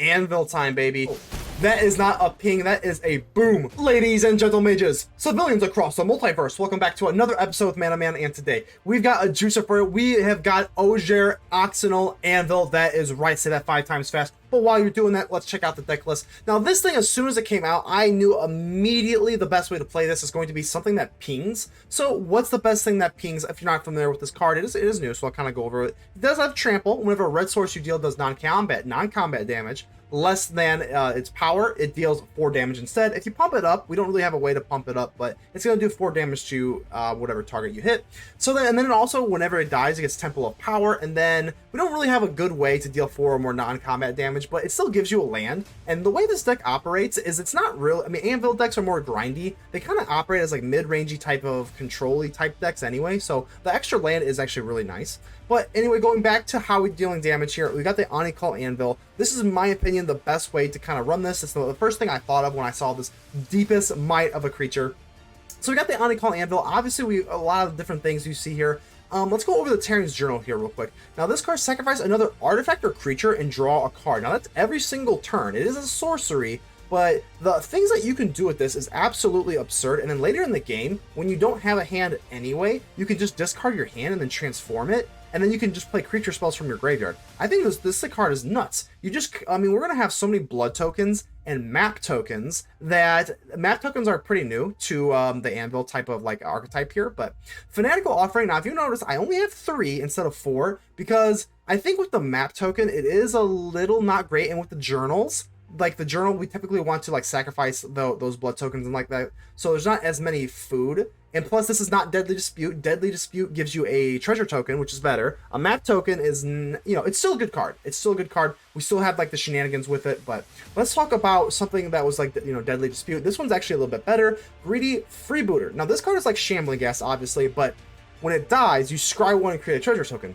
Anvil time, baby. That is not a ping, that is a boom. Ladies and gentle mages, civilians across the multiverse, welcome back to another episode with Man, and today we've got a juicer for you. We have got Ojer, Axonil, Anvil. That is right, say that 5 times fast. But while you're doing that, let's check out the deck list. Now, this thing, as soon as it came out, I knew immediately the best way to play this is going to be something that pings. So what's the best thing that pings? If you're not familiar with this card, it is new, so I'll kind of go over it. It does have trample. Whenever a red source you deal does non-combat damage, less than its power, it deals 4 damage instead. If you pump it up, we don't really have a way to pump it up, but it's going to do 4 damage to whatever target you hit. So then, and then also, whenever it dies, it gets Temple of Power, and then we don't really have a good way to deal 4 or more non-combat damage, but it still gives you a land. And the way this deck operates is it's not real. I mean, Anvil decks are more grindy. They kind of operate as like mid-rangey type of control-y type decks anyway, so the extra land is actually really nice. But anyway, going back to how we're dealing damage here, we got the Oni-Cult Anvil. This is, in my opinion, the best way to kind of run this. It's the first thing I thought of when I saw this deepest might of a creature. So we got the Oni-Cult Anvil. Obviously, a lot of different things you see here. Let's go over the Tarrian's Journal here real quick. Now, this card sacrifices another artifact or creature and draw a card. Now, that's every single turn. It is a sorcery, but the things that you can do with this is absolutely absurd. And then later in the game, when you don't have a hand anyway, you can just discard your hand and then transform it. And then you can just play creature spells from your graveyard. I think this card is nuts. I mean, we're going to have so many blood tokens and map tokens that map tokens are pretty new to the Anvil type of like archetype here. But Fanatical Offering, now if you notice, I only have 3 instead of 4 because I think with the map token, it is a little not great. And with the journals, like the journal, we typically want to like sacrifice those blood tokens and like that. So there's not as many food. And plus, this is not Deadly Dispute. Deadly Dispute gives you a treasure token, which is better. A map token is, it's still a good card. It's still a good card. We still have like the shenanigans with it, but let's talk about something that was like, Deadly Dispute. This one's actually a little bit better. Greedy Freebooter. Now, this card is like Shambling Gas, obviously, but when it dies, you scry 1 and create a treasure token.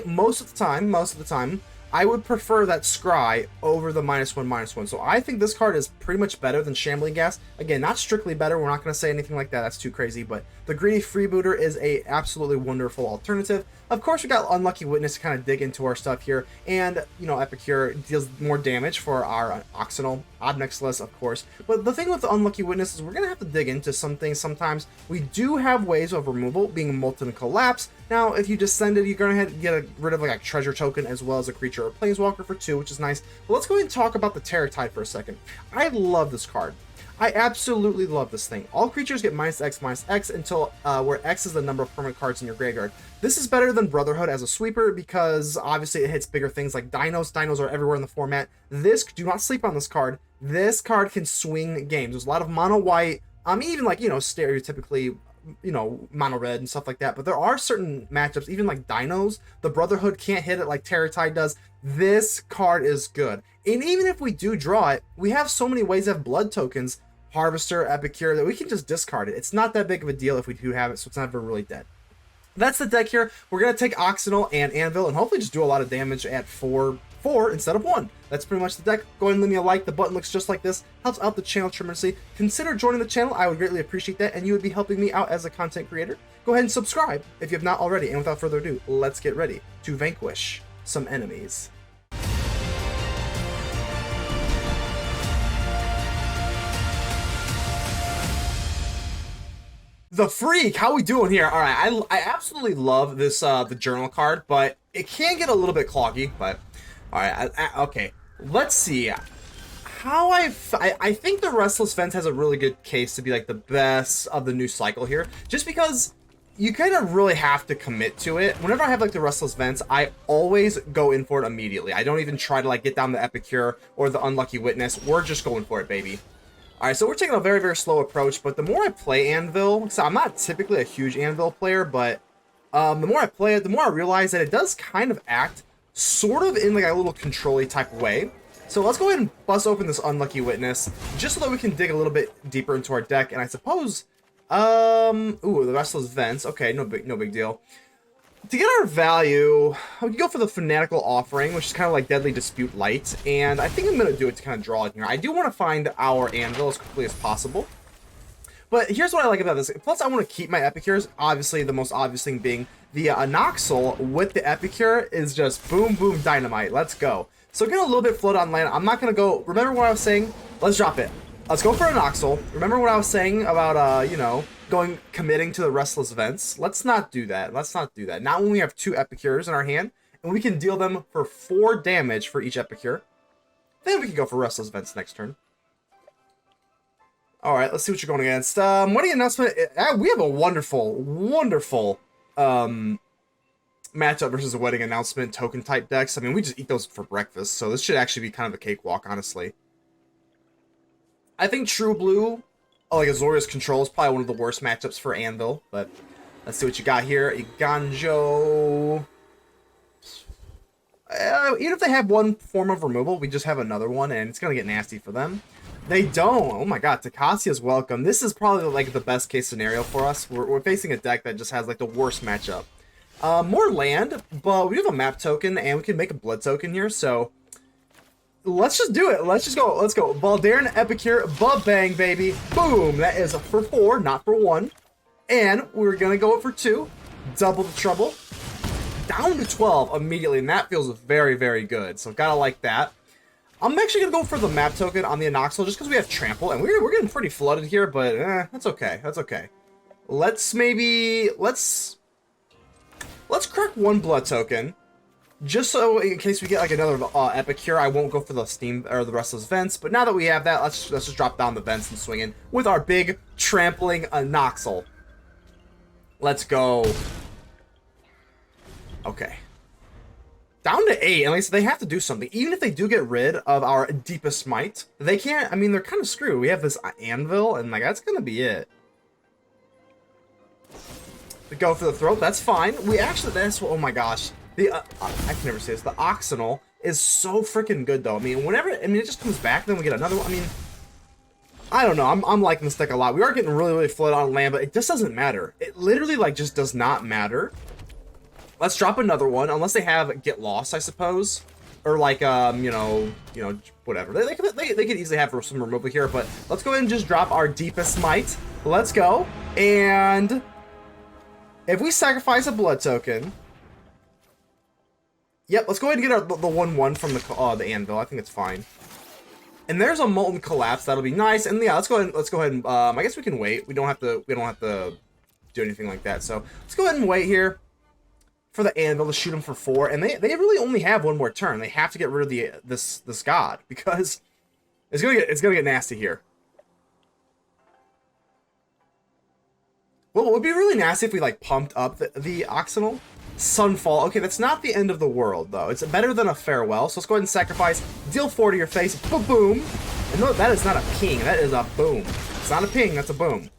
Most of the time, I would prefer that scry over the -1/-1. So I think this card is pretty much better than Shambling Gas. Again, not strictly better. We're not going to say anything like that. That's too crazy. But the Greedy Freebooter is a absolutely wonderful alternative. Of course, we got Unlucky Witness to kind of dig into our stuff here. And, Epicure deals more damage for our Axonil. Ob Nixilis, of course. But the thing with the Unlucky Witness is we're going to have to dig into some things sometimes. We do have ways of removal, being Molten Collapse. Now, if you descend it, you're going to get rid of like a treasure token as well as a creature or planeswalker for 2, which is nice. But let's go ahead and talk about the Bloodtithe for a second. I love this card. I absolutely love this thing. All creatures get -X until where X is the number of permanent cards in your graveyard. This is better than Brotherhood as a sweeper because obviously it hits bigger things like dinos. Dinos are everywhere in the format. Do not sleep on this card. This card can swing games. There's a lot of mono white, even like, stereotypically, mono red and stuff like that. But there are certain matchups, even like dinos, the Brotherhood can't hit it like Bloodtithe does. This card is good. And even if we do draw it, we have so many ways to have blood tokens, Harvester, Epicure, that we can just discard it. It's not that big of a deal if we do have it, so it's never really dead. That's the deck here. We're going to take Axonil and Anvil and hopefully just do a lot of damage at 4 instead of 1. That's pretty much the deck. Go ahead and leave me a like. The button looks just like this. Helps out the channel tremendously. Consider joining the channel. I would greatly appreciate that, and you would be helping me out as a content creator. Go ahead and subscribe if you have not already. And without further ado, let's get ready to vanquish some enemies. The Freak, how we doing here? All right, I absolutely love this the journal card, but it can get a little bit cloggy. But all right, okay, let's see. I think the Restless Vents has a really good case to be like the best of the new cycle here, just because you kind of really have to commit to it. Whenever I have like the Restless Vents, I always go in for it immediately. I don't even try to like get down the Epicure or the Unlucky Witness. We're just going for it, baby. All right, so we're taking a very, very slow approach, but the more I play Anvil, so I'm not typically a huge Anvil player, but the more I play it, the more I realize that it does kind of act sort of in like a little control-y type of way. So let's go ahead and bust open this Unlucky Witness, just so that we can dig a little bit deeper into our deck, and I suppose, the Restless Vents, okay, no big deal. To get our value, we can go for the Fanatical Offering, which is kind of like Deadly Dispute Light, and I think I'm going to do it to kind of draw it here. I do want to find our Anvil as quickly as possible, but here's what I like about this. Plus, I want to keep my Epicures. Obviously, the most obvious thing being the Anoxel with the Epicure is just boom, boom, dynamite. Let's go. So getting a little bit flooded on land. I'm not going to go... Remember what I was saying? Let's drop it. Let's go for an Oxel. Remember what I was saying about, you know, committing to the Restless Vents? Let's not do that. Let's not do that. Not when we have 2 Epicures in our hand, and we can deal them for 4 damage for each Epicure. Then we can go for Restless Vents next turn. Alright, let's see what you're going against. Wedding announcement. We have a wonderful matchup versus a wedding announcement token type decks. I mean, we just eat those for breakfast, so this should actually be kind of a cakewalk, honestly. I think True Blue, like Azorius Control, is probably one of the worst matchups for Anvil, but let's see what you got here. Iganjo. Even if they have one form of removal, we just have another one, and it's going to get nasty for them. They don't. Oh my god, Takasia's welcome. This is probably like the best case scenario for us. We're facing a deck that just has like the worst matchup. More land, but we have a map token, and we can make a blood token here, so... Let's just do it. Let's just go. Let's go. Voldaren Epicure, bang, baby. Boom. That is for 4, not for 1. And we're going to go for 2. Double the trouble. Down to 12 immediately, and that feels very, very good. So gotta like that. I'm actually going to go for the map token on the Anoxel just because we have Trample, and we're getting pretty flooded here, but that's okay. That's okay. Let's crack 1 blood token. Just so in case we get like another Epicure, I won't go for the Steam or the Restless Vents. But now that we have that, let's just drop down the Vents and swing in with our big trampling Anoxel. Let's go. Okay. Down to 8. And like I said, they have to do something. Even if they do get rid of our Deepest Might, they can't. I mean, they're kind of screwed. We have this Anvil, and like that's gonna be it. We go for the throat. That's fine. We actually. Oh my gosh. I can never say this. The Axonil is so freaking good, though. I mean, it just comes back, then we get another one. I mean, I don't know. I'm liking this deck a lot. We are getting really, really flooded on land, but it just doesn't matter. It literally, like, just does not matter. Let's drop another one, unless they have Get Lost, I suppose. Or, like, you know, whatever. They could easily have some removal here, but let's go ahead and just drop our Deepest Might. Let's go. And if we sacrifice a blood token... Yep, let's go ahead and get the 1/1 from the Anvil. I think it's fine. And there's a Molten Collapse. That'll be nice. And yeah, let's go ahead and I guess we can wait. We don't have to do anything like that. So let's go ahead and wait here for the Anvil to shoot him for 4. And they really only have 1 more turn. They have to get rid of this god because it's gonna get nasty here. Well, it would be really nasty if we like pumped up the Axonil. Sunfall. Okay, that's not the end of the world, though. It's better than a farewell. So let's go ahead and sacrifice. Deal 4 to your face. Boom. And no, that is not a ping. That is a boom. It's not a ping. That's a boom.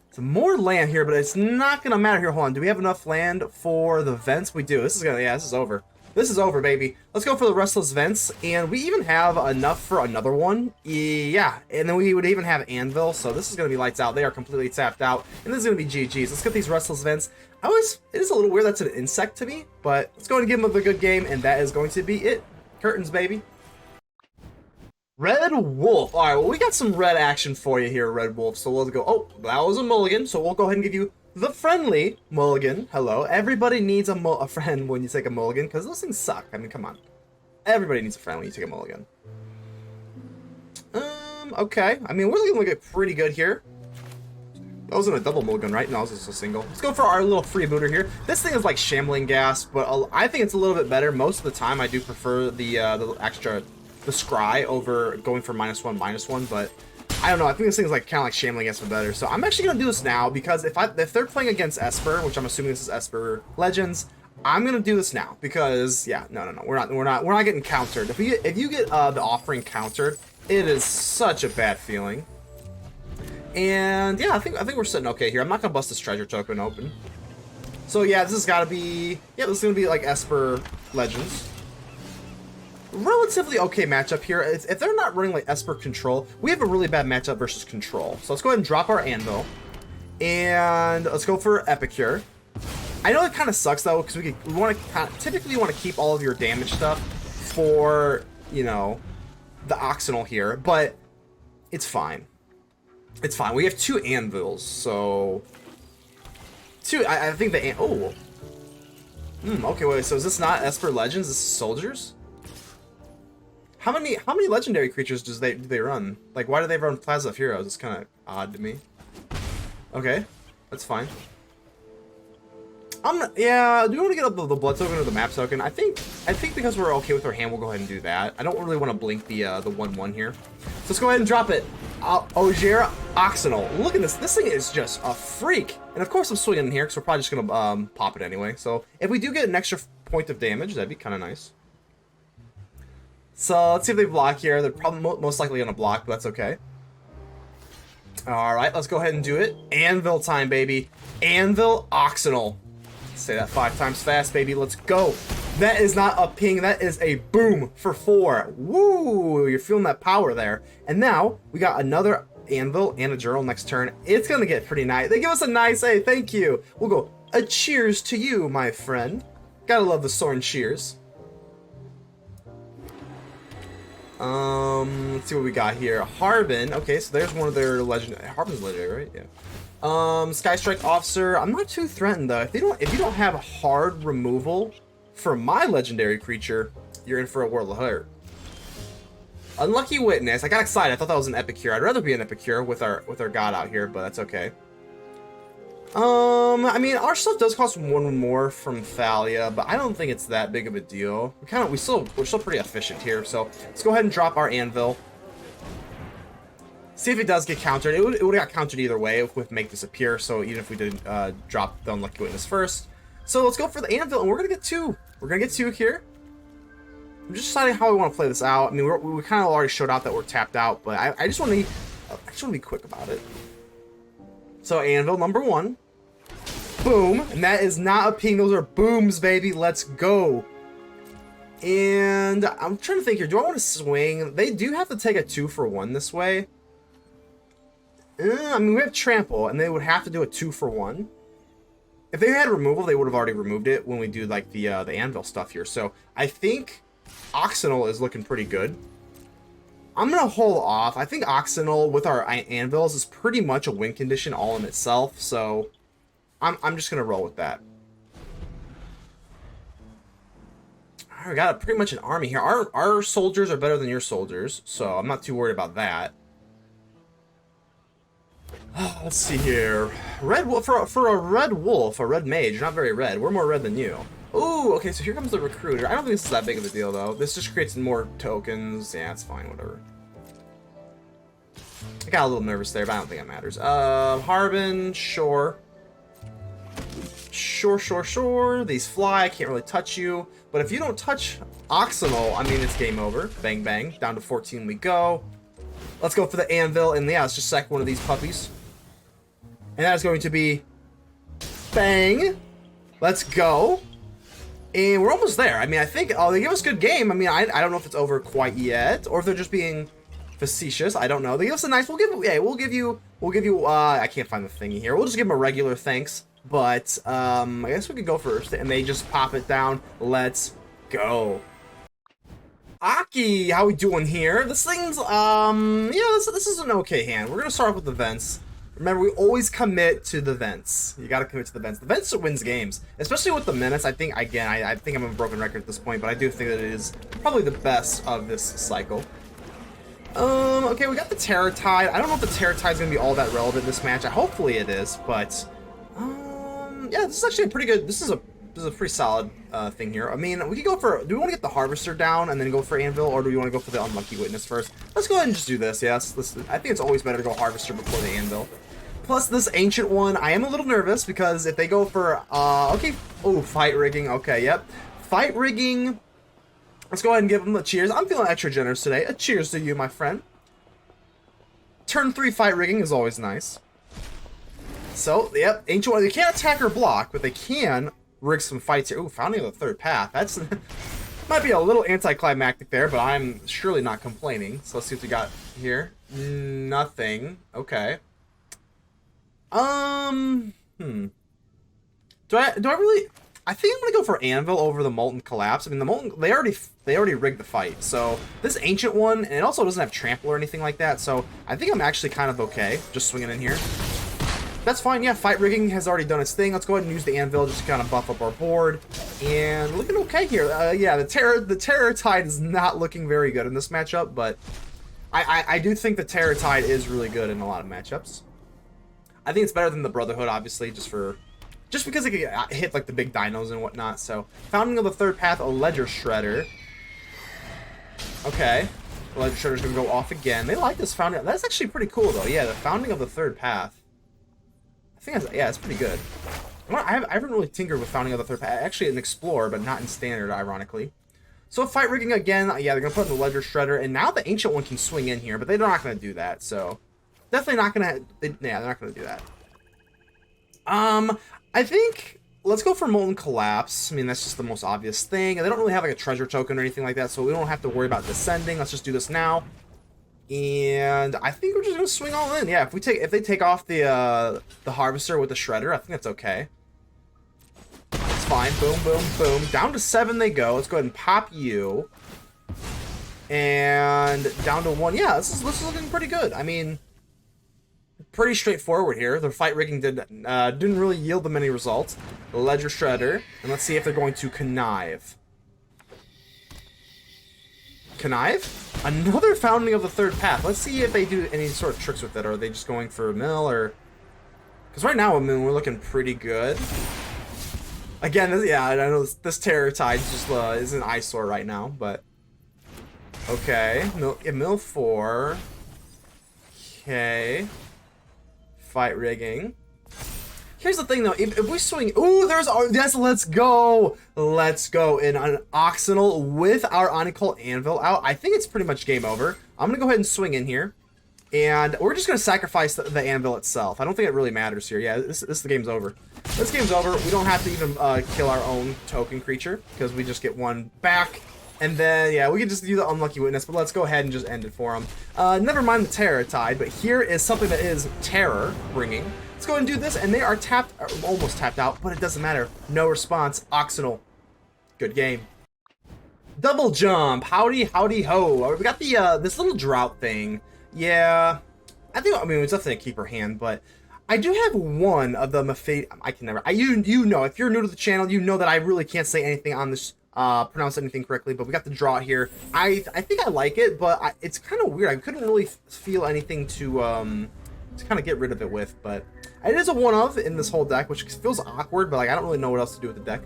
It's more land here, but it's not going to matter here. Hold on. Do we have enough land for the vents? We do. This is over. This is over, baby. Let's go for the Restless Vents. And we even have enough for another one. Yeah. And then we would even have Anvil. So this is going to be lights out. They are completely tapped out. And this is going to be GG's. Let's get these Restless Vents. It is a little weird that's an insect to me. But let's go ahead and give them a good game. And that is going to be it. Curtains, baby. Red Wolf. All right, well, we got some red action for you here, Red Wolf. So we'll go. Oh, that was a mulligan. So we'll go ahead and give you the friendly mulligan. Hello. Everybody needs a friend when you take a mulligan, because those things suck. I mean, come on. Everybody needs a friend when you take a mulligan. Okay. I mean, we're looking pretty good here. That wasn't a double mulligan, right? No, it was just a single. Let's go for our little freebooter here. This thing is like shambling gas, but I think it's a little bit better. Most of the time, I do prefer the scry over going for -1/-1, but I don't know. I think this thing is like kind of like shambling gas, but better. So I'm actually gonna do this now because if they're playing against Esper, which I'm assuming this is Esper Legends, I'm gonna do this now because yeah, no, we're not getting countered. If you get the offering countered, it is such a bad feeling. And yeah, I think we're sitting okay here. I'm not gonna bust this treasure token open. So yeah, this is gonna be like Esper Legends. Relatively okay matchup here. If they're not running like Esper Control, we have a really bad matchup versus Control. So let's go ahead and drop our Anvil. And let's go for Epicure. I know it kind of sucks though, because typically you want to keep all of your damage stuff for, you know, the Axonil here, but it's fine. It's fine. We have 2 Anvils, so... I think the... Okay, wait, so is this not Esper Legends? This is Soldiers? How many legendary creatures do they run? Like, why do they run Plaza of Heroes? It's kind of odd to me. Okay, that's fine. Yeah, do you want to get up the blood token or the map token? I think because we're okay with our hand, we'll go ahead and do that. I don't really want to blink the 1/1 here. So let's go ahead and drop it. Ojer, Axonil. Look at this. This thing is just a freak. And of course I'm swinging in here because we're probably just gonna pop it anyway. So if we do get an extra point of damage, that'd be kind of nice. So let's see if they block here. They're probably most likely gonna block, but that's okay. All right, let's go ahead and do it. Anvil time, baby. Anvil, Axonil. Say that 5 times fast, baby. Let's go. That is not a ping. That is a boom for 4. Woo! You're feeling that power there. And now we got another Anvil and a Journal next turn. It's going to get pretty nice. They give us a nice A. Thank you. We'll go a cheers to you, my friend. Gotta love the Soren cheers. Let's see what we got here. Harbin. Okay, so there's one of their legendary. Harbin's legendary, right? Yeah. Sky Strike Officer. I'm not too threatened though. If you don't have hard removal for my legendary creature, you're in for a world of hurt. Unlucky Witness. I got excited. I thought that was an Epicure. I'd rather be an Epicure with our god out here, but that's okay. I mean, our stuff does cost 1 more from Thalia, but I don't think it's that big of a deal. We're still pretty efficient here. So let's go ahead and drop our Anvil. See if it does get countered. It would have got countered either way with Make Disappear, so even if we didn't drop the Unlucky Witness first. So let's go for the Anvil, and we're going to get 2. We're going to get 2 here. I'm just deciding how we want to play this out. I mean, we kind of already showed out that we're tapped out, but I just want to be quick about it. So Anvil number 1. Boom. And that is not a ping. Those are booms, baby. Let's go. And I'm trying to think here. Do I want to swing? They do have to take a 2-for-1 this way. I mean, we have Trample, and they would have to do a 2-for-1. If they had removal, they would have already removed it when we do like the Anvil stuff here. So I think Axonil is looking pretty good. I'm gonna hold off. I think Axonil with our Anvils is pretty much a win condition all in itself. So I'm just gonna roll with that. All right, we got pretty much an army here. Our soldiers are better than your soldiers, so I'm not too worried about that. Let's see here. Red wolf for a red wolf, a red mage. You're not very red. We're more red than you. Ooh, okay. So here comes the recruiter. I don't think this is that big of a deal though. This just creates more tokens. Yeah, it's fine. Whatever. I got a little nervous there, but I don't think it matters. Harbin, sure. Sure. These fly. I can't really touch you. But if you don't touch Axonil, I mean, it's game over. Bang, bang. Down to 14 we go. Let's go for the Anvil, and yeah, let's just sack one of these puppies. And that is going to be bang. Let's go. And we're almost there. I mean, I think they give us a good game. I mean, I don't know if it's over quite yet, or if they're just being facetious. I don't know. They give us a nice. We'll give you. I can't find the thingy here. We'll just give them a regular thanks. But I guess we could go first, and they just pop it down. Let's go. Aki, how we doing here? This thing's yeah, this is an okay hand. We're gonna start off with the Vents. Remember, we always commit to the Vents. You gotta commit to the Vents. The Vents wins games, especially with the Menace. I think, again, I think I'm a broken record at this point, but I do think that it is probably the best of this cycle. Okay, we got the Terror Tide. I don't know if the Terror Tide is gonna be all that relevant this match. Hopefully it is, but yeah, this is actually a pretty good. This is a pretty solid thing here. I mean, we could go for. Do we want to get the Harvester down and then go for Anvil, or do we want to go for the Unlucky Witness first? Let's go ahead and just do this. Yes, I think it's always better to go Harvester before the Anvil. Plus, this Ancient one, I am a little nervous because if they go for okay, oh, Fight Rigging. Okay, yep, Fight Rigging. Let's go ahead and give them a cheers. I'm feeling extra generous today. A cheers to you, my friend. Turn 3 Fight Rigging is always nice. So, yep, Ancient one. They can't attack or block, but they can rig some fights here. Ooh, Founding of the Third Path. That's might be a little anticlimactic there, but I'm surely not complaining. So let's see what we got here. Nothing. Okay. Do I really? I think I'm gonna go for Anvil over the Molten Collapse. I mean, the Molten they already rigged the fight. So this Ancient one, and it also doesn't have Trample or anything like that. So I think I'm actually kind of okay just swinging in here. That's fine, yeah, Fight Rigging has already done its thing. Let's go ahead and use the Anvil just to kind of buff up our board. And looking okay here. Yeah, the Terror Tide is not looking very good in this matchup, but I do think the Terror Tide is really good in a lot of matchups. I think it's better than the Brotherhood, obviously, just because it can hit like the big dinos and whatnot. So, Founding of the Third Path, a Ledger Shredder. Okay, the Ledger Shredder's gonna go off again. They like this Founding. That's actually pretty cool, though. Yeah, the Founding of the Third Path. I think that's, yeah, it's pretty good. I haven't really tinkered with Founding of the Third Path. Actually, in Explorer, but not in Standard, ironically. So Fight Rigging again. Yeah, they're gonna put in the Ledger Shredder, and now the Ancient one can swing in here, but they're not gonna do that. So definitely not gonna. Yeah, they're not gonna do that. I think let's go for Molten Collapse. I mean, that's just the most obvious thing. And they don't really have like a treasure token or anything like that, so we don't have to worry about descending. Let's just do this now. And I think we're just gonna swing all in. Yeah, if they take off the Harvester with the Shredder, I think that's okay. It's fine. Boom, boom, boom. Down to 7 they go. Let's go ahead and pop you. And down to 1. Yeah, this is looking pretty good. I mean, pretty straightforward here. The Fight Rigging didn't really yield them any results. The Ledger Shredder. And let's see if they're going to connive. Connive? Another Founding of the Third Path. Let's see if they do any sort of tricks with it. Or are they just going for a mill, or... Because right now, I mean, we're looking pretty good. Again, yeah, I know this Terror Tide just is an eyesore right now, but... Okay. Mill 4. Okay. Fight Rigging. Here's the thing, though. If we swing... Ooh, there's... Yes, let's go! Let's go. In an Axonil with our Oni-Cult Anvil out. I think it's pretty much game over. I'm going to go ahead and swing in here. And we're just going to sacrifice the Anvil itself. I don't think it really matters here. Yeah, the game's over. This game's over. We don't have to even kill our own token creature, because we just get one back. And then, yeah, we can just do the Unlucky Witness, but let's go ahead and just end it for him. Never mind the Terror Tide, but here is something that is terror bringing. Let's go ahead and do this, and they are tapped, almost tapped out, but it doesn't matter. No response. Axonil. Good game. Double Jump. Howdy, howdy, ho. We got the this little drought thing. Yeah, I mean, it's definitely a keeper hand, but I do have one of the you know, if you're new to the channel, you know that I really can't say anything on this, pronounce anything correctly, but we got the draw here. I think I like it, but it's kind of weird. I couldn't really feel anything to kind of get rid of it with, but it is a one of in this whole deck, which feels awkward, but like I don't really know what else to do with the deck.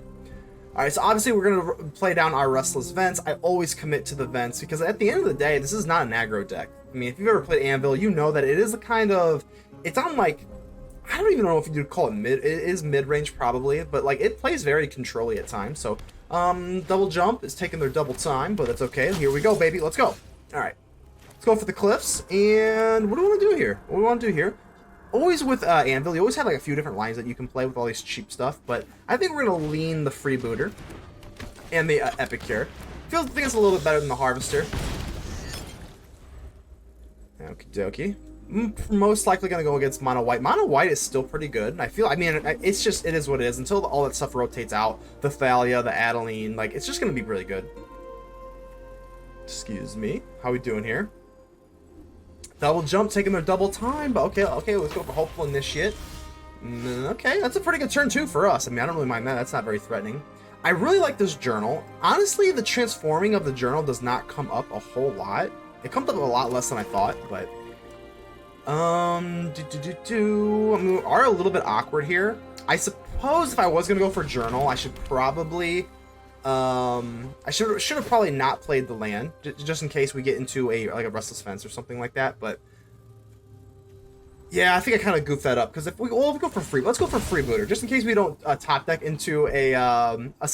Alright, so obviously we're going to play down our Restless Vents. I always commit to the Vents, because at the end of the day, this is not an aggro deck. I mean, if you've ever played Anvil, you know that it is a kind of... It's on, like... I don't even know if you'd call it mid... It is mid-range, probably, but, like, it plays very control-y at times, so... Double Jump is taking their double time, but that's okay. Here we go, baby. Let's go. Alright. Let's go for the Cliffs, and what do we want to do here? What do we want to do here? Always with Anvil, you always have like a few different lines that you can play with all these cheap stuff, but I think we're going to lean the Freebooter and the Epicure. I think it's a little bit better than the Harvester. Okie dokie. Most likely going to go against Mono White. Mono White is still pretty good. I mean, it's just, it is what it is. Until all that stuff rotates out, the Thalia, the Adeline, like, it's just going to be really good. Excuse me. How we doing here? Double Jump, taking their double time, but okay, let's go for Hopeful Initiate. Okay, that's a pretty good turn, too, for us. I mean, I don't really mind that. That's not very threatening. I really like this journal. Honestly, the transforming of the journal does not come up a whole lot. It comes up a lot less than I thought, but... I mean, we are a little bit awkward here. I suppose if I was going to go for journal, I should probably... I should have probably not played the land, just in case we get into like a Restless Vents or something like that, but yeah, I think I kind of goofed that up, because if we go for let's go for Freebooter, just in case we don't top deck into a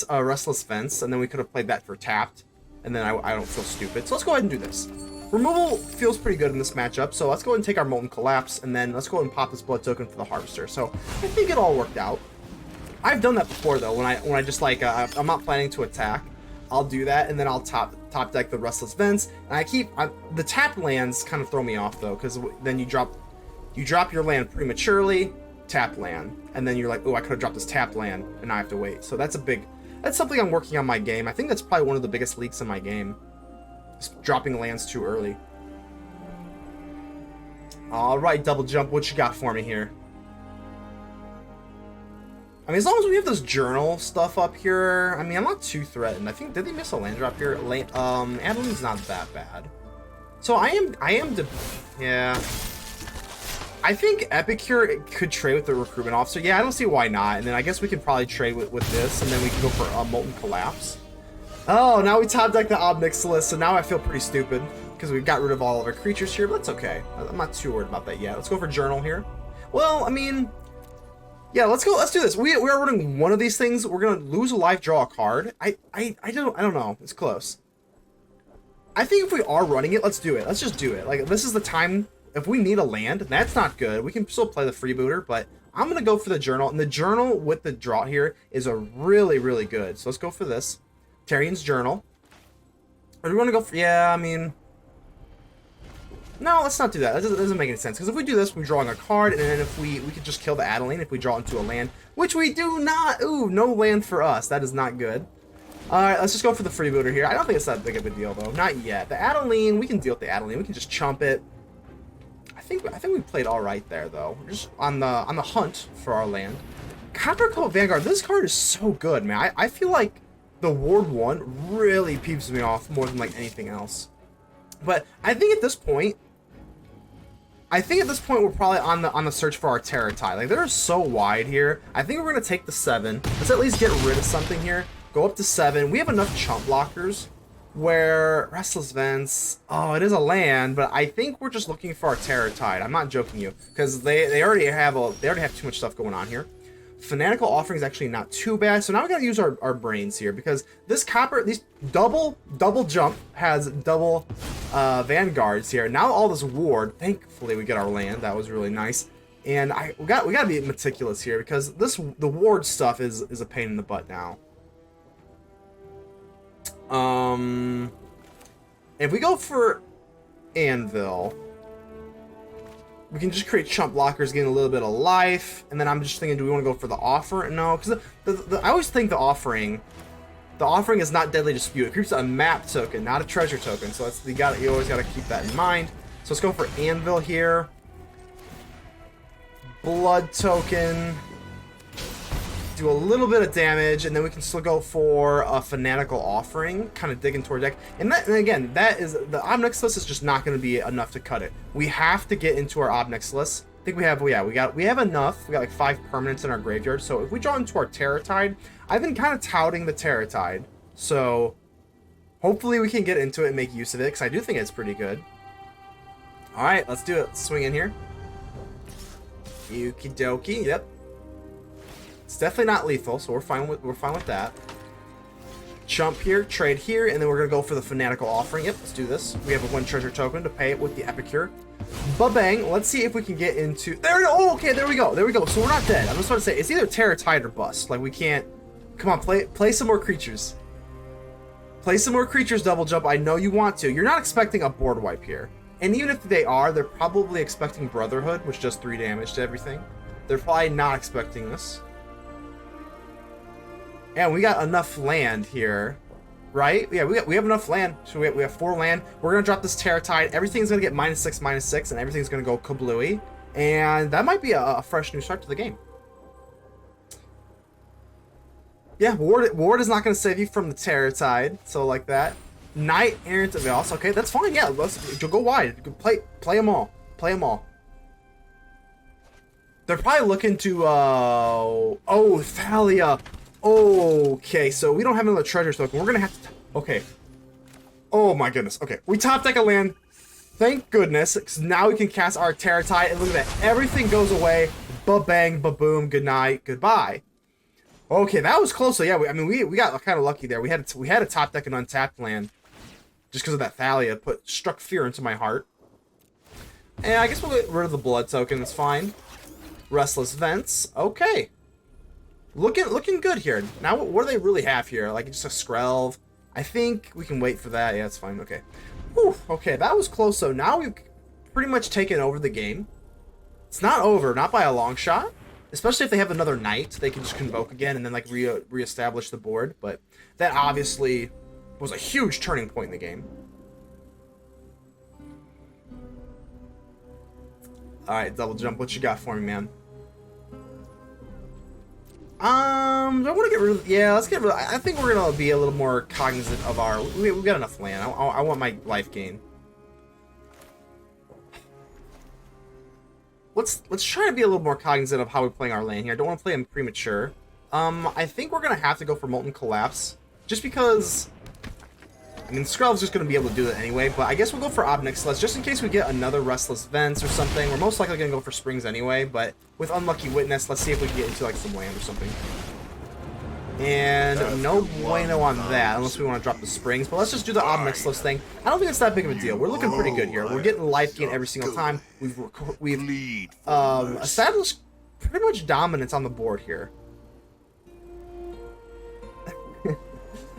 Restless Vents, and then we could have played that for tapped, and then I don't feel stupid. So let's go ahead and do this. Removal feels pretty good in this matchup, so let's go ahead and take our Molten Collapse, and then let's go ahead and pop this Blood token for the Harvester. So I think it all worked out. I've done that before, though, when I just like I'm not planning to attack. I'll do that, and then I'll top deck the Restless Vents, and the tapped lands kind of throw me off, though, because then you drop your land prematurely, tap land, and then you're like, oh, I could have dropped this tapped land, and now I have to wait. So that's something I'm working on my game. I think that's probably one of the biggest leaks in my game, just dropping lands too early. All right, Double Jump, what you got for me here? I mean, as long as we have this journal stuff up here, I mean, I'm not too threatened. I think, did they miss a land drop here? Adeline's not that bad. So yeah. I think Epicure could trade with the recruitment officer. Yeah, I don't see why not. And then I guess we could probably trade with this, and then we can go for a Molten Collapse. Oh, now we top deck the Ob Nixilis, so now I feel pretty stupid because we've got rid of all of our creatures here, but that's okay. I'm not too worried about that yet. Let's go for Journal here. Well, I mean, yeah, let's go. Let's do this. We are running one of these things. We're gonna lose a life, draw a card. I don't know. It's close. I think if we are running it, let's do it. Let's just do it. Like, this is the time. If we need a land, that's not good. We can still play the Freebooter, but I'm gonna go for the Journal. And the Journal with the draw here is a really, really good. So let's go for this. Tarrian's Journal. Are we gonna go for? Yeah, I mean, no, let's not do that. That doesn't make any sense. Because if we do this, we're drawing a card, and then if we could just kill the Adeline if we draw into a land, which we do not. Ooh, no land for us. That is not good. All right, let's just go for the Freebooter here. I don't think it's that big of a deal though. Not yet. The Adeline, we can deal with the Adeline. We can just chump it. I think we played all right there though. We're just on the hunt for our land. Coppercoat Vanguard. This card is so good, man. I feel like the Ward 1 really peeps me off more than like anything else. But I think at this point we're probably on the search for our Terratide. Like, they're so wide here. I think we're gonna take the 7. Let's at least get rid of something here. Go up to 7. We have enough chump blockers where Restless Vents. Oh, it is a land, but I think we're just looking for our Terratide. I'm not joking you, because they already have too much stuff going on here. Fanatical Offering is actually not too bad. So now we gotta use our brains here, because these double jump has double vanguards here. Now all this ward, thankfully we get our land. That was really nice. And we gotta be meticulous here, because the ward stuff is a pain in the butt now. If we go for Anvil, we can just create chump blockers, getting a little bit of life, and then I'm just thinking, do we want to go for the offer? No, because I always think the offering is not Deadly Dispute. It creates a map token, not a treasure token. So you always gotta keep that in mind. So let's go for Anvil here. Blood token. Do a little bit of damage, and then we can still go for a Fanatical Offering, kind of dig into our deck. And again, the Ob Nixilis is just not going to be enough to cut it. We have to get into our Ob Nixilis. I think we have enough. We got like 5 permanents in our graveyard. So if we draw into our Terratide, I've been kind of touting the Terratide. So hopefully we can get into it and make use of it, because I do think it's pretty good. All right, let's do it. Let's swing in here. Okie dokie. Yep. It's definitely not lethal, so we're fine with that. Chump here, trade here, and then we're gonna go for the Fanatical Offering. Yep, let's do this. We have a 1 treasure token to pay it with the Epicure. Ba-bang. Let's see if we can get into there. Oh, okay, there we go. So we're not dead. I'm just about to say it's either Terratide or bust. Like, we can't. Come on, play some more creatures. Play some more creatures, Double Jump. I know you want to. You're not expecting a board wipe here, and even if they are, they're probably expecting Brotherhood, which does 3 damage to everything. They're probably not expecting this. And we got enough land here, right? Yeah, we have enough land. So we have 4 land. We're gonna drop this Terratide. Everything's gonna get -6/-6, and everything's gonna go kablooey. And that might be a fresh new start to the game. Yeah, Ward is not gonna save you from the Terratide, so like that. Knight Errant of Vales. Okay, that's fine. Yeah, let's go wide. Play them all. Play them all. They're probably looking to oh, Thalia. Okay, so we don't have another treasure token. We're gonna have to. Okay. Oh my goodness. Okay, we top deck a land. Thank goodness, because now we can cast our Terratide, and look at that. Everything goes away. Ba-bang, ba-boom, good night, goodbye. Okay, that was close. So yeah, we got kind of lucky there. We had a top deck an untapped land, just because of that Thalia. Struck fear into my heart. And I guess we'll get rid of the blood token. That's fine. Restless Vents. Okay. Looking good here. Now, what do they really have here? Like, just a Skrelv. I think we can wait for that. Yeah, it's fine. Okay. Whew, okay, that was close. So now we've pretty much taken over the game. It's not over, not by a long shot. Especially if they have another Knight, they can just convoke again and then like reestablish the board. But that obviously was a huge turning point in the game. All right, Double Jump, what you got for me, man? I want to get rid of, yeah, let's get rid of, I think we're going to be a little more cognizant of our, we've got enough land. I want my life gain. Let's try to be a little more cognizant of how we're playing our land here. I don't want to play them premature. I think we're going to have to go for Molten Collapse, just because, I mean, Skrell's just going to be able to do it anyway, but I guess we'll go for Ob Nixilis, just in case we get another Restless Vents or something. We're most likely going to go for Springs anyway, but with Unlucky Witness, let's see if we can get into, like, some land or something. And no bueno on that, unless we want to drop the Springs, but let's just do the Ob Nixilis thing. I don't think it's that big of a deal. We're looking pretty good here. We're getting life gain every single time. We've established pretty much dominance on the board here.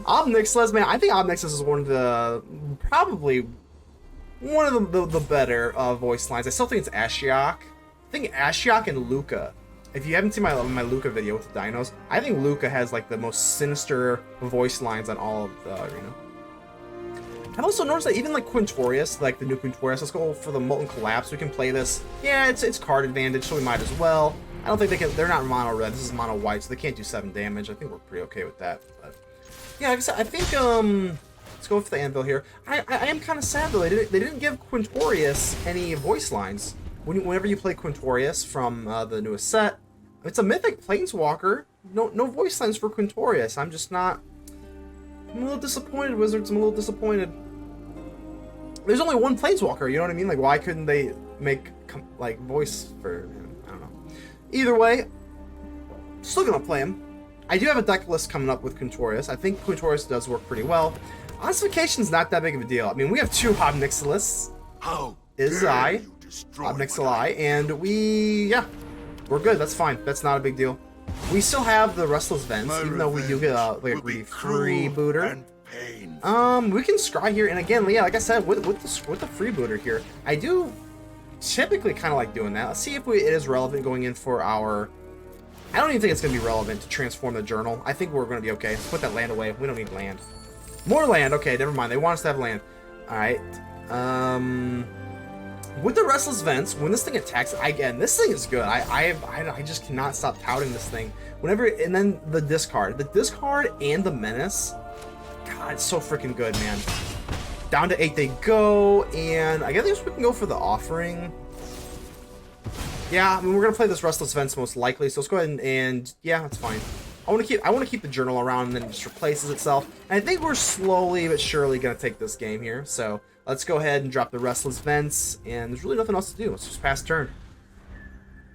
Ob Nixilis, man, I think Ob Nixilis is one of the, probably one of the better voice lines. I still think it's Ashiok. I think Ashiok and Luca. If you haven't seen my Luca video with the dinos, I think Luca has like the most sinister voice lines on all of the arena. I've also noticed that even like Quintorius, like the new Quintorius, let's go for the Molten Collapse. We can play this. Yeah, it's card advantage, so we might as well. I don't think they can, they're not mono red, this is mono white, so they can't do 7 damage. I think we're pretty okay with that. But yeah, like I said, I think let's go for the Anvil here. I am kind of sad though, they didn't give Quintorius any voice lines. Whenever you play Quintorius from the newest set, it's a Mythic Planeswalker. No voice lines for Quintorius. I'm a little disappointed, Wizards. I'm a little disappointed. There's only one Planeswalker, you know what I mean? Like, why couldn't they make, like, voice for him? I don't know. Either way, still gonna play him. I do have a deck list coming up with Quintorius. I think Quintorius does work pretty well. Ossification's not that big of a deal. I mean, we have 2 Ob Nixilis. Ob Nixili, and yeah, we're good. That's fine. That's not a big deal. We still have the Restless Vents, even though we do get like a Greedy Freebooter. We can scry here, and again, yeah, like I said, with the Freebooter here, I do typically kind of like doing that. Let's see if it is relevant going in for our. I don't even think it's going to be relevant to transform the journal. I think we're going to be okay. Let's put that land away. We don't need land. More land. Okay, never mind. They want us to have land. All right. With the Restless Vents, when this thing attacks, again, this thing is good. I just cannot stop touting this thing. Whenever, and then the discard and the menace. God, it's so freaking good, man. Down to 8 they go, and I guess we can go for the offering. Yeah, I mean, we're gonna play this Restless Vents most likely, so let's go ahead and yeah, that's fine. I want to keep the journal around, and then it just replaces itself. And I think we're slowly but surely gonna take this game here. So let's go ahead and drop the Restless Vents, and there's really nothing else to do. Let's just pass turn.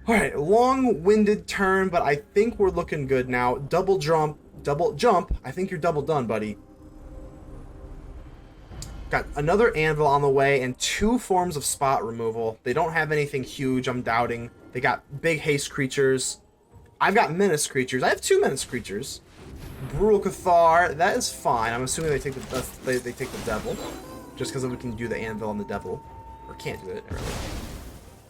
All right, long-winded turn, but I think we're looking good now. Double jump. I think you're double done, buddy. Got another Anvil on the way and 2 forms of spot removal. They don't have anything huge, I'm doubting. They got big haste creatures. I've got menace creatures. I have 2 menace creatures. Brutal Cathar, that is fine. I'm assuming they take the they take the devil, just because we can do the Anvil on the devil, or can't do it. Really.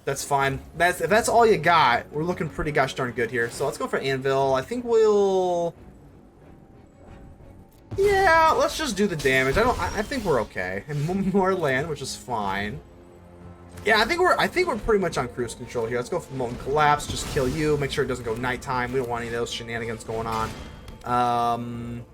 That's fine. If that's all you got, we're looking pretty gosh darn good here. So let's go for Anvil. I think we'll. Yeah, let's just do the damage. I think we're okay. And more land, which is fine. Yeah, I think we're pretty much on cruise control here. Let's go for Molten Collapse. Just kill you. Make sure it doesn't go nighttime. We don't want any of those shenanigans going on.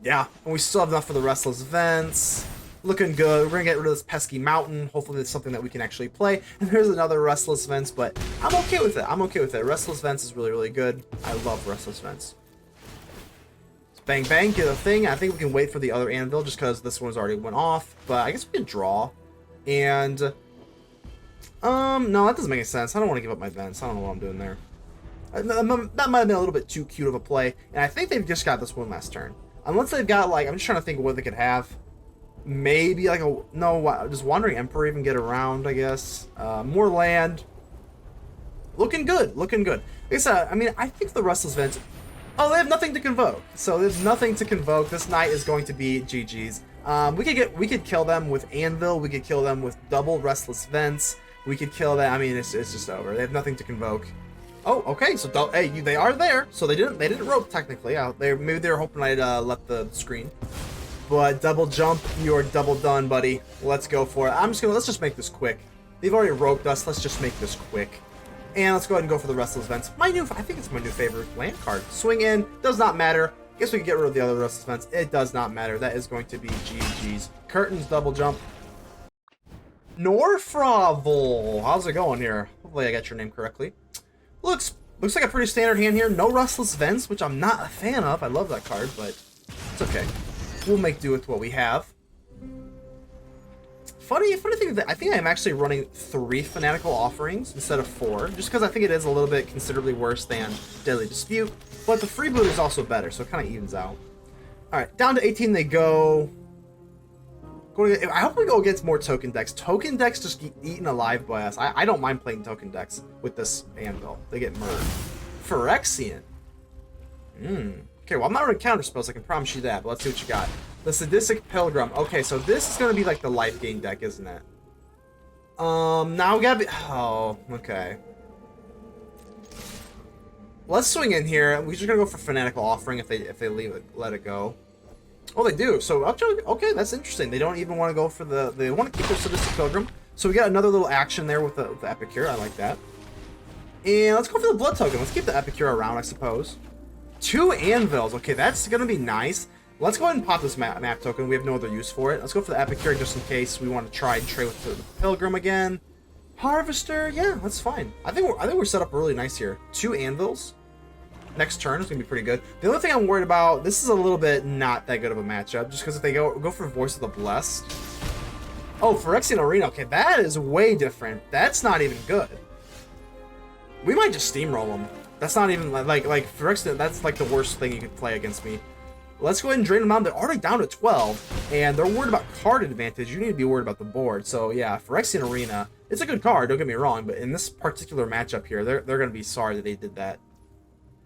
Yeah, and we still have enough for the Restless Vents. Looking good. We're gonna get rid of this pesky mountain. Hopefully, it's something that we can actually play. And there's another Restless Vents, but I'm okay with it. I'm okay with it. Restless Vents is really, really good. I love Restless Vents. Bang bang, get a thing. I think we can wait for the other Anvil just because this one's already went off. But I guess we can draw. And no, that doesn't make any sense. I don't want to give up my Vents. I don't know what I'm doing there. That might have been a little bit too cute of a play. And I think they've just got this one last turn. Unless they've got, like, I'm just trying to think of what they could have. Maybe like a does Wandering Emperor even get around? I guess more land. Looking good, looking good. Like I said, I mean, I think the Restless Vents. Oh, they have nothing to convoke. So there's nothing to convoke. This night is going to be GG's. We could kill them with Anvil. We could kill them with double Restless Vents. We could kill them. I mean, it's just over. They have nothing to convoke. Oh, okay. So hey, they are there. So they didn't rope technically. Maybe they were hoping I'd left the screen. But double jump, you're double done, buddy. Let's go for it. Let's just make this quick. They've already roped us. Let's just make this quick. And let's go ahead and go for the Restless Vents. I think it's my new favorite land card. Swing in, does not matter. Guess we can get rid of the other Restless Vents. It does not matter. That is going to be GG's. Curtains, double jump. Norfravel. How's it going here? Hopefully I got your name correctly. Looks like a pretty standard hand here. No Restless Vents, which I'm not a fan of. I love that card, but it's okay. We'll make do with what we have. Funny thing that I think I'm actually running 3 Fanatical Offerings instead of 4, just because I think it is a little bit considerably worse than Deadly Dispute, but the Freebooter is also better, so it kind of evens out. Alright, down to 18 they go. I hope we go against more token decks. Token decks just get eaten alive by us. I don't mind playing token decks with this Anvil. They get murdered. Phyrexian. Okay, well I'm not running counter spells, I can promise you that, but let's see what you got. The Sadistic Pilgrim. Okay, so this is going to be like the life gain deck, isn't it? Now we gotta be... Oh, okay. Let's swing in here. We're just going to go for Fanatical Offering if they let it go. Oh, they do. So, okay, that's interesting. They don't even want to go for the... They want to keep their Sadistic Pilgrim. So we got another little action there with the Epicure. I like that. And let's go for the Blood Token. Let's keep the Epicure around, I suppose. 2 Anvils. Okay, that's going to be nice. Let's go ahead and pop this map token. We have no other use for it. Let's go for the Epicure just in case we want to try and trade with the Pilgrim again. Harvester, yeah, that's fine. I think we're set up really nice here. 2 Anvils. Next turn is gonna be pretty good. The only thing I'm worried about, this is a little bit not that good of a matchup, just because if they go for Voice of the Blessed. Oh, Phyrexian Arena. Okay, that is way different. That's not even good. We might just steamroll them. That's not even like Phyrexian. That's like the worst thing you could play against me. Let's go ahead and drain them out. They're already down to 12, and they're worried about card advantage. You need to be worried about the board. So yeah, Phyrexian Arena, it's a good card, don't get me wrong, but in this particular matchup here, they're going to be sorry that they did that.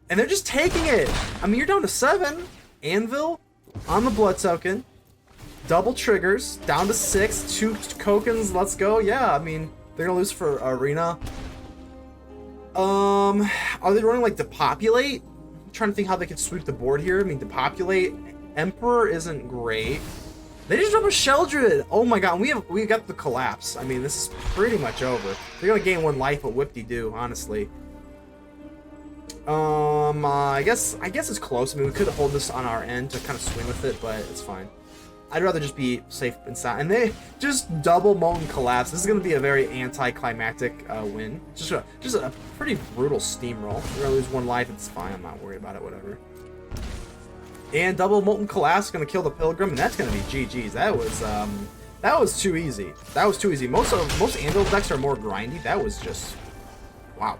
And they're just taking it. I mean, you're down to 7. Anvil on the Blood Token. Double triggers, down to 6. 2 tokens, let's go. Yeah, I mean, they're going to lose for Arena. Are they running like Depopulate? Trying to think how they could sweep the board here. I mean, Depopulate, Emperor isn't great. They just drop a Sheldred. Oh my god, we got the Collapse. I mean, this is pretty much over. They're gonna gain 1 life, but whip-de-doo, honestly. I guess it's close. I mean, we could hold this on our end to kind of swing with it, but it's fine. I'd rather just be safe inside. And they just double Molten Collapse. This is going to be a very anticlimactic win. Just a pretty brutal steamroll. We're going to lose 1 life. It's fine. I'm not worried about it. Whatever. And double Molten Collapse is going to kill the Pilgrim, and that's going to be GG's. That was too easy. That was too easy. Most Anvil decks are more grindy. That was just... Wow.